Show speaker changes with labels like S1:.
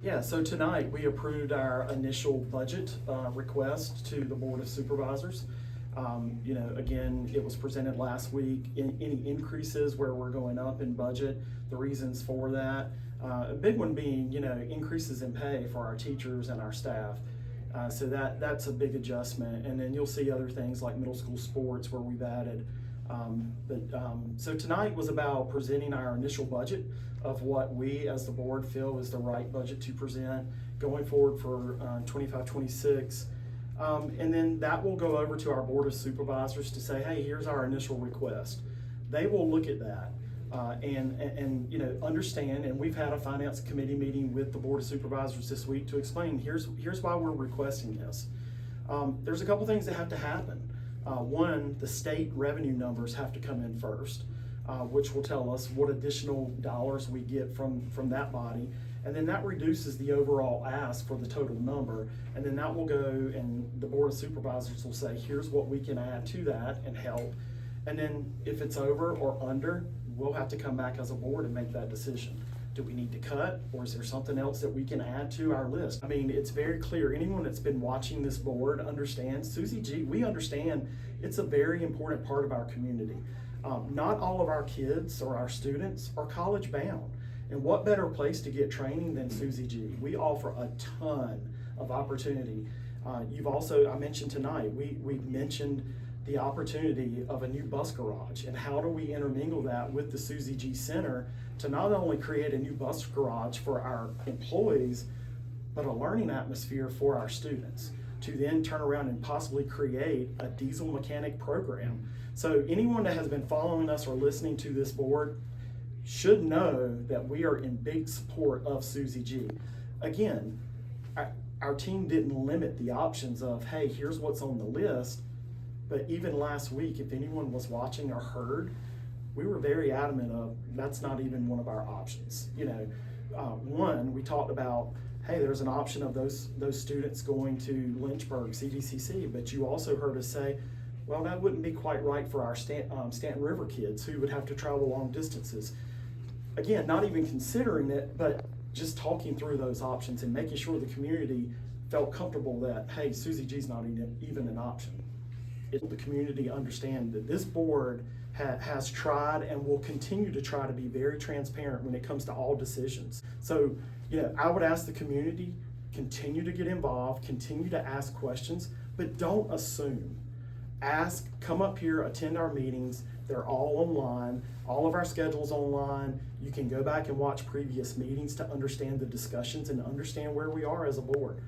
S1: Yeah, so tonight we approved our initial budget request to the Board of Supervisors. Again, it was presented last week. Any increases where we're going up in budget, the reasons for that. A big one being, increases in pay for our teachers and our staff. So that's a big adjustment. And then you'll see other things like middle school sports where we've added. So tonight was about presenting our initial budget of what we as the board feel is the right budget to present going forward for 25-26. And then that will go over to our Board of Supervisors to say, hey, here's our initial request. They will look at that and understand, and we've had a finance committee meeting with the Board of Supervisors this week to explain here's why we're requesting this. There's a couple things that have to happen. One, the state revenue numbers have to come in first, which will tell us what additional dollars we get from that body. And then that reduces the overall ask for the total number. And then that will go and the Board of Supervisors will say, here's what we can add to that and help. And then if it's over or under, we'll have to come back as a board and make that decision. Do we need to cut, or is there something else that we can add to our list? I mean, it's very clear. Anyone that's been watching this board understands, Susie G, we understand it's a very important part of our community. Not all of our kids or our students are college bound. And what better place to get training than Susie G? We offer a ton of opportunity. You've also, I mentioned tonight, we've mentioned the opportunity of a new bus garage, and how do we intermingle that with the Susie G Center to not only create a new bus garage for our employees, but a learning atmosphere for our students to then turn around and possibly create a diesel mechanic program. So anyone that has been following us or listening to this board should know that we are in big support of Susie G. Again, our team didn't limit the options of, hey, here's what's on the list. But even last week, if anyone was watching or heard, we were very adamant of that's not even one of our options. One, we talked about, hey, there's an option of those students going to Lynchburg, CVCC, but you also heard us say, well, that wouldn't be quite right for our Stanton River kids who would have to travel long distances. Again, not even considering it, but just talking through those options and making sure the community felt comfortable that, hey, Susie G's not even an option. The community understand that this board has tried and will continue to try to be very transparent when it comes to all decisions. So, I would ask the community, continue to get involved, continue to ask questions, but don't assume. Ask, come up here, attend our meetings. They're all online. All of our schedule's online. You can go back and watch previous meetings to understand the discussions and understand where we are as a board.